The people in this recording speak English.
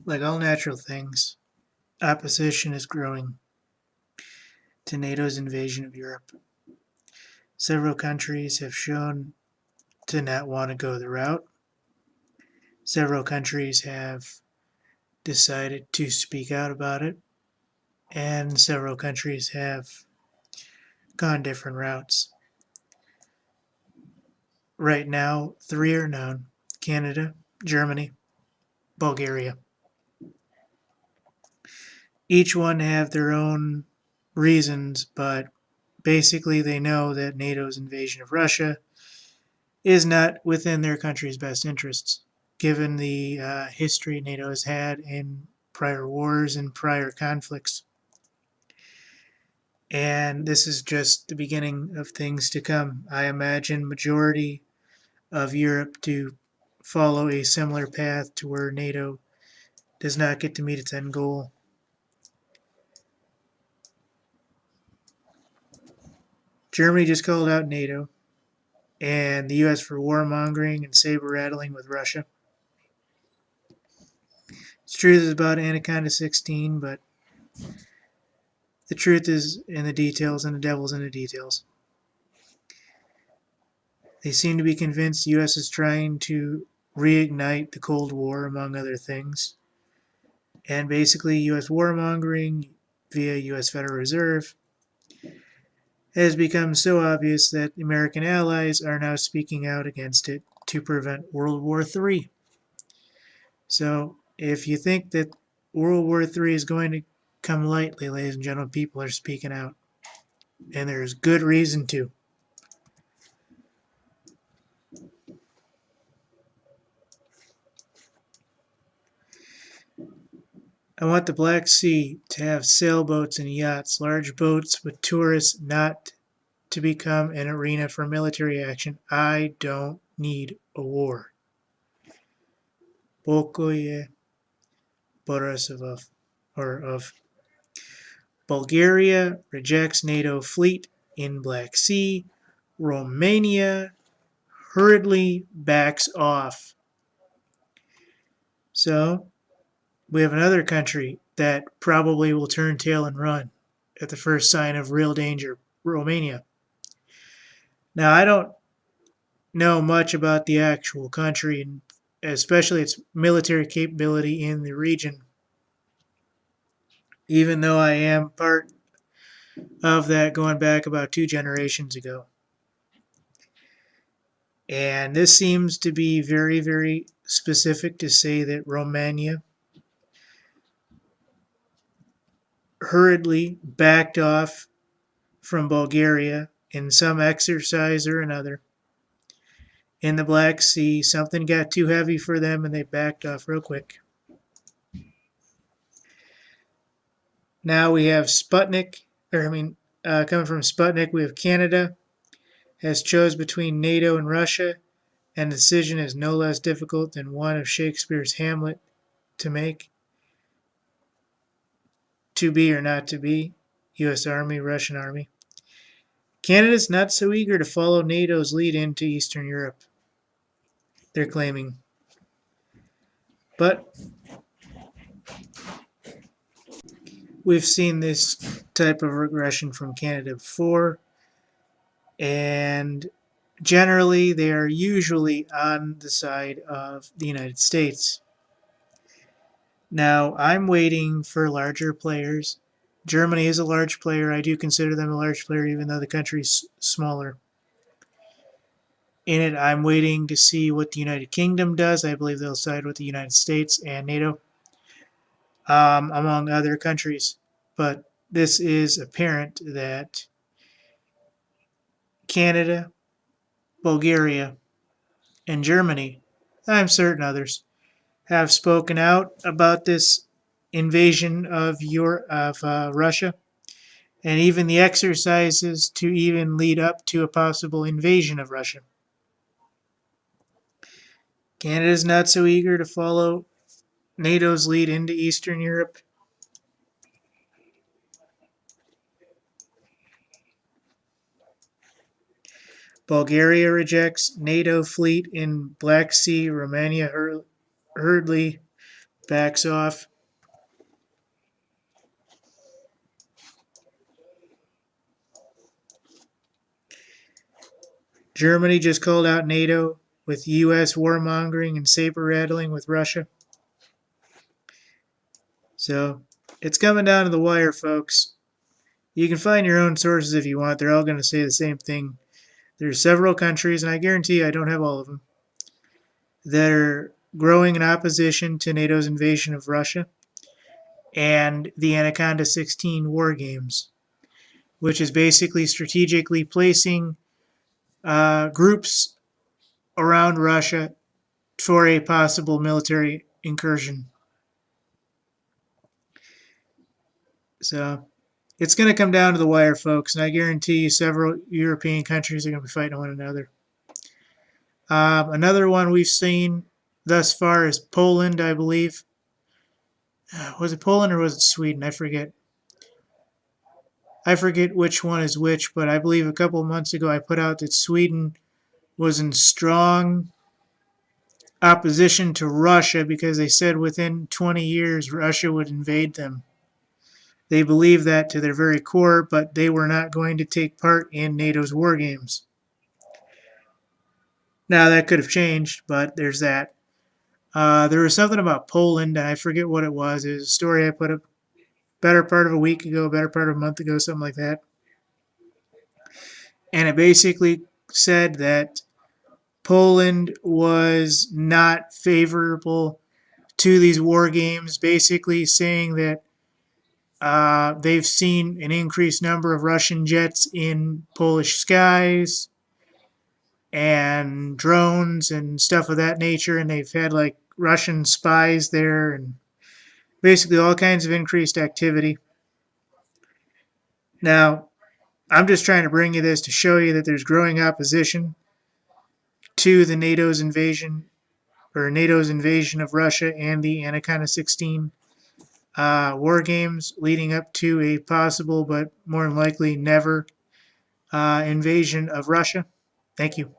Like all natural things, opposition is growing to NATO's invasion of Europe. Several countries have shown to not want to go the route. Several countries have decided to speak out about it, and several countries have gone different routes. Right now, three are known: Canada, Germany, Bulgaria. Each one have their own reasons, but basically they know that NATO's invasion of Russia is not within their country's best interests, given the history NATO has had in prior wars and prior conflicts. And this is just the beginning of things to come. I imagine majority of Europe to follow a similar path to where NATO does not get to meet its end goal. Germany just called out NATO and the US for warmongering and saber rattling with Russia. It's true this is about Anaconda 16, but the truth is in the details, and the devil's in the details. They seem to be convinced the U.S. is trying to reignite the Cold War, among other things. And basically, U.S. warmongering via U.S. Federal Reserve has become so obvious that American allies are now speaking out against it to prevent World War III. So, if you think that World War III is going to come lightly, ladies and gentlemen, people are speaking out. And there's good reason to. I want the Black Sea to have sailboats and yachts, large boats with tourists, not to become an arena for military action. I don't need a war. Pokoye Borisov of Bulgaria rejects NATO fleet in Black Sea. Romania hurriedly backs off. So, we have another country that probably will turn tail and run at the first sign of real danger: Romania. Now, I don't know much about the actual country, and especially its military capability in the region, even though I am part of that going back about 2 generations ago. And this seems to be very, very specific to say that Romania hurriedly backed off from Bulgaria in some exercise or another in the Black Sea. Something got too heavy for them and they backed off real quick. Now we have coming from Sputnik, we have Canada has chose between NATO and Russia, and the decision is no less difficult than one of Shakespeare's Hamlet to make. To be or not to be, U.S. Army, Russian Army. Canada's not so eager to follow NATO's lead into Eastern Europe, they're claiming. But we've seen this type of regression from Canada before, and generally they are usually on the side of the United States. Now, I'm waiting for larger players. Germany is a large player. I do consider them a large player, even though the country's smaller. In it, I'm waiting to see what the United Kingdom does. I believe they'll side with the United States and NATO, among other countries. But this is apparent that Canada, Bulgaria, and Germany, I'm certain others, have spoken out about this invasion of Russia, and even the exercises to even lead up to a possible invasion of Russia. Canada is not so eager to follow NATO's lead into Eastern Europe. Bulgaria rejects NATO fleet in Black Sea. Romania hurriedly backs off. Germany just called out NATO with U.S. warmongering and saber rattling with Russia. So it's coming down to the wire, folks. You can find your own sources if you want. They're all going to say the same thing. There's several countries, and I guarantee I don't have all of them, that are growing in opposition to NATO's invasion of Russia and the Anaconda 16 war games, which is basically strategically placing groups around Russia for a possible military incursion. So it's going to come down to the wire, folks, and I guarantee you several European countries are going to be fighting one another. Another one we've seen thus far is Poland, I believe. Was it Poland or was it Sweden? I forget. I forget which one is which, but I believe a couple of months ago I put out that Sweden was in strong opposition to Russia because they said within 20 years Russia would invade them. They believe that to their very core, but they were not going to take part in NATO's war games. Now, that could have changed, but there's that. There was something about Poland, and I forget what it was. It was a story I put up better part of a week ago, better part of a month ago, something like that. And it basically said that Poland was not favorable to these war games, basically saying that they've seen an increased number of Russian jets in Polish skies and drones and stuff of that nature, and they've had like Russian spies there and basically all kinds of increased activity. Now, I'm just trying to bring you this to show you that there's growing opposition to the NATO's invasion of Russia and the Anaconda 16 war games leading up to a possible but more than likely never invasion of Russia. Thank you.